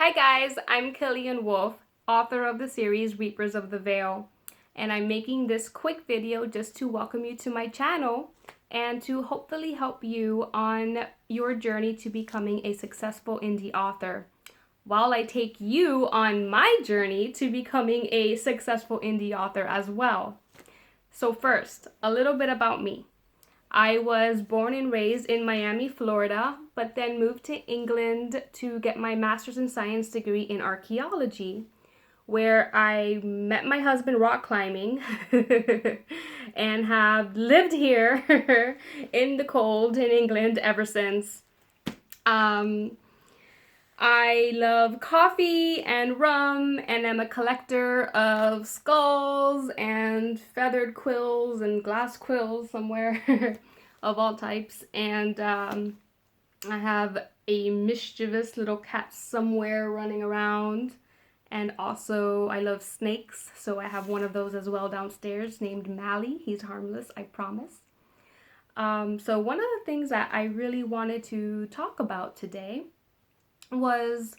Hi guys, I'm Killian Wolf, author of the series Reapers of the Veil, and I'm making this quick video just to welcome you to my channel and to hopefully help you on your journey to becoming a successful indie author, while I take you on my journey to becoming a successful indie author as well. So first, a little bit about me. I was born and raised in Miami, Florida, but then moved to England to get my master's in science degree in archaeology, where I met my husband rock climbing and have lived here in the cold in England ever since. I love coffee and rum, and I'm a collector of skulls and feathered quills and glass quills somewhere of all types. And I have a mischievous little cat somewhere running around. And also, I love snakes, so I have one of those as well downstairs named Mally. He's harmless, I promise. So one of the things that I really wanted to talk about today was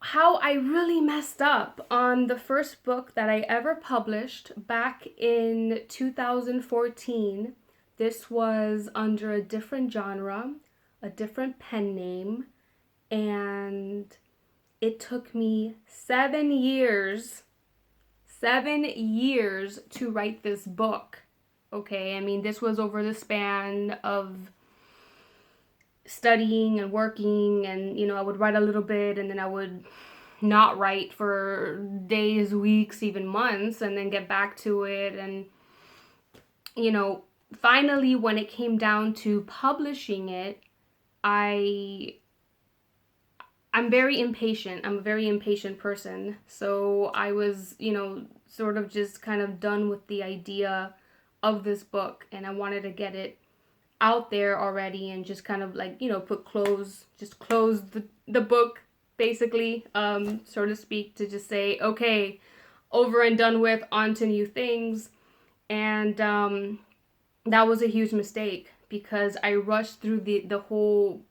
how I really messed up on the first book that I ever published back in 2014. This was under a different genre, a different pen name, and it took me 7 years to write this book. Okay, I mean, this was over the span of studying and working, and I would write a little bit and then I would not write for days, weeks, even months, and then get back to it. And finally, when it came down to publishing it, I'm very impatient. I'm a very impatient person. So I was, sort of just kind of done with the idea of this book, and I wanted to get it out there already and just kind of like, close the book, basically, so to speak, to just say, okay, over and done with, on to new things. And that was a huge mistake, because I rushed through the whole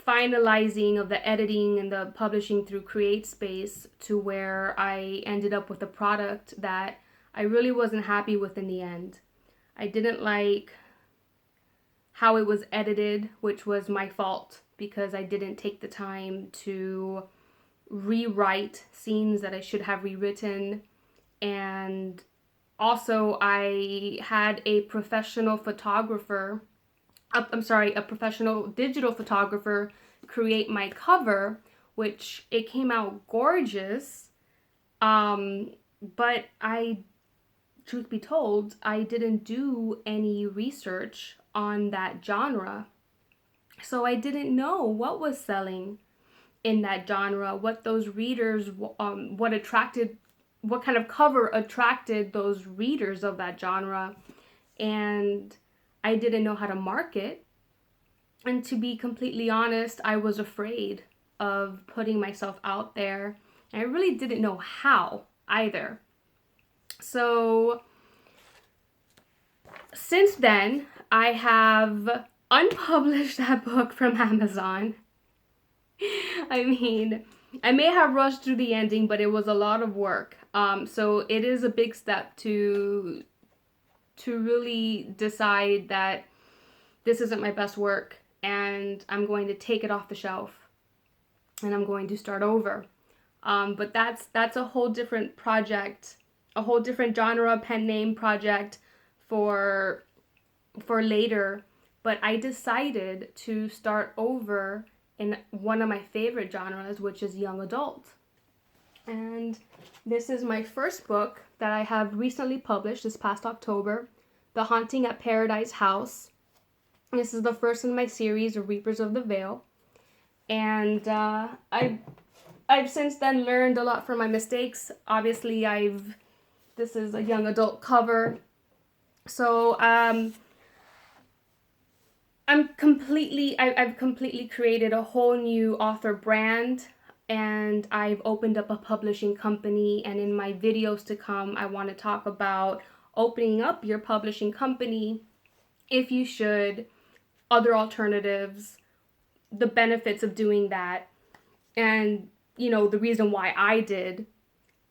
finalizing of the editing and the publishing through CreateSpace, to where I ended up with a product that I really wasn't happy with in the end. I didn't like how it was edited, which was my fault, because I didn't take the time to rewrite scenes that I should have rewritten. And also, I had a professional photographer, a professional digital photographer create my cover, which it came out gorgeous. But truth be told, I didn't do any research on that genre. So I didn't know what was selling in that genre, what those readers, what kind of cover attracted those readers of that genre. And I didn't know how to market. And to be completely honest, I was afraid of putting myself out there. And I really didn't know how either. So since then, I have unpublished that book from Amazon. I mean, I may have rushed through the ending, but it was a lot of work. So it is a big step to really decide that this isn't my best work, and I'm going to take it off the shelf and I'm going to start over. But that's a whole different project, a whole different genre, pen name project for later. But I decided to start over in one of my favorite genres, which is young adult. And this is my first book that I have recently published this past October, The Haunting at Paradise House. This is the first in my series of Reapers of the Veil. And I've since then learned a lot from my mistakes. Obviously, this is a young adult cover. So I've completely created a whole new author brand, and I've opened up a publishing company. And in my videos to come, I want to talk about opening up your publishing company, if you should, other alternatives, the benefits of doing that, and you know, the reason why I did,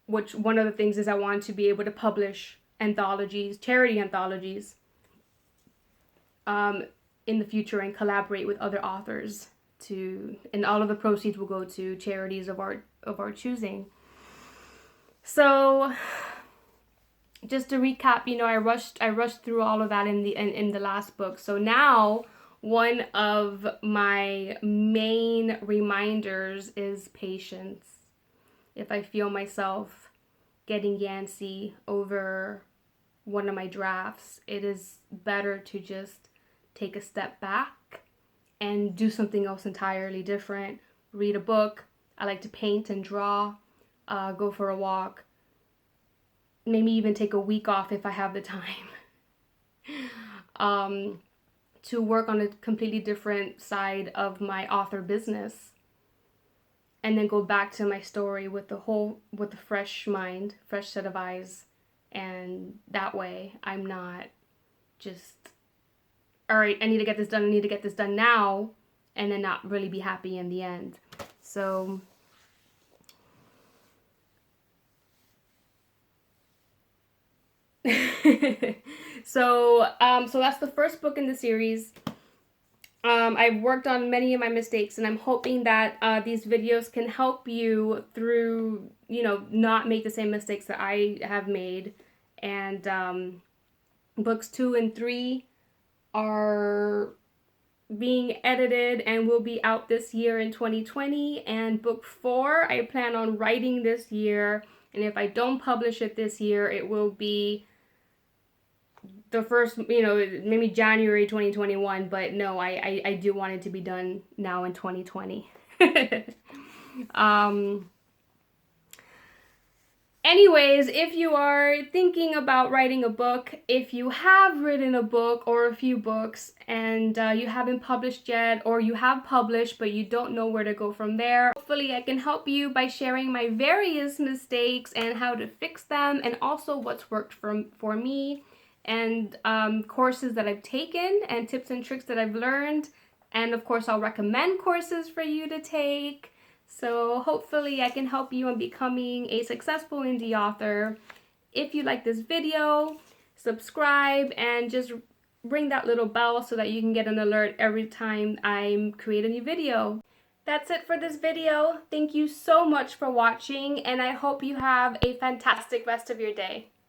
which one of the things is I wanted to be able to publish anthologies, charity anthologies, in the future, and collaborate with other authors and all of the proceeds will go to charities of our choosing. So just to recap, you know, I rushed through all of that in the last book. So now one of my main reminders is patience. If I feel myself getting antsy over one of my drafts, it is better to just take a step back and do something else entirely different. Read a book. I like to paint and draw, go for a walk, maybe even take a week off if I have the time, to work on a completely different side of my author business, and then go back to my story with a fresh mind, fresh set of eyes. And that way I'm not just, all right, I need to get this done now, and then not really be happy in the end. So so that's the first book in the series. I've worked on many of my mistakes, and I'm hoping that these videos can help you through, you know, not make the same mistakes that I have made. And books 2 and 3 are being edited and will be out this year in 2020. And book 4, I plan on writing this year. And if I don't publish it this year, it will be the first, you know, maybe January 2021. But no, I do want it to be done now in 2020. Anyways, if you are thinking about writing a book, if you have written a book or a few books and you haven't published yet, or you have published but you don't know where to go from there, hopefully I can help you by sharing my various mistakes and how to fix them, and also what's worked for me, and courses that I've taken and tips and tricks that I've learned. And of course, I'll recommend courses for you to take. So hopefully I can help you in becoming a successful indie author. If you like this video, subscribe and just ring that little bell so that you can get an alert every time I create a new video. That's it for this video. Thank you so much for watching, and I hope you have a fantastic rest of your day.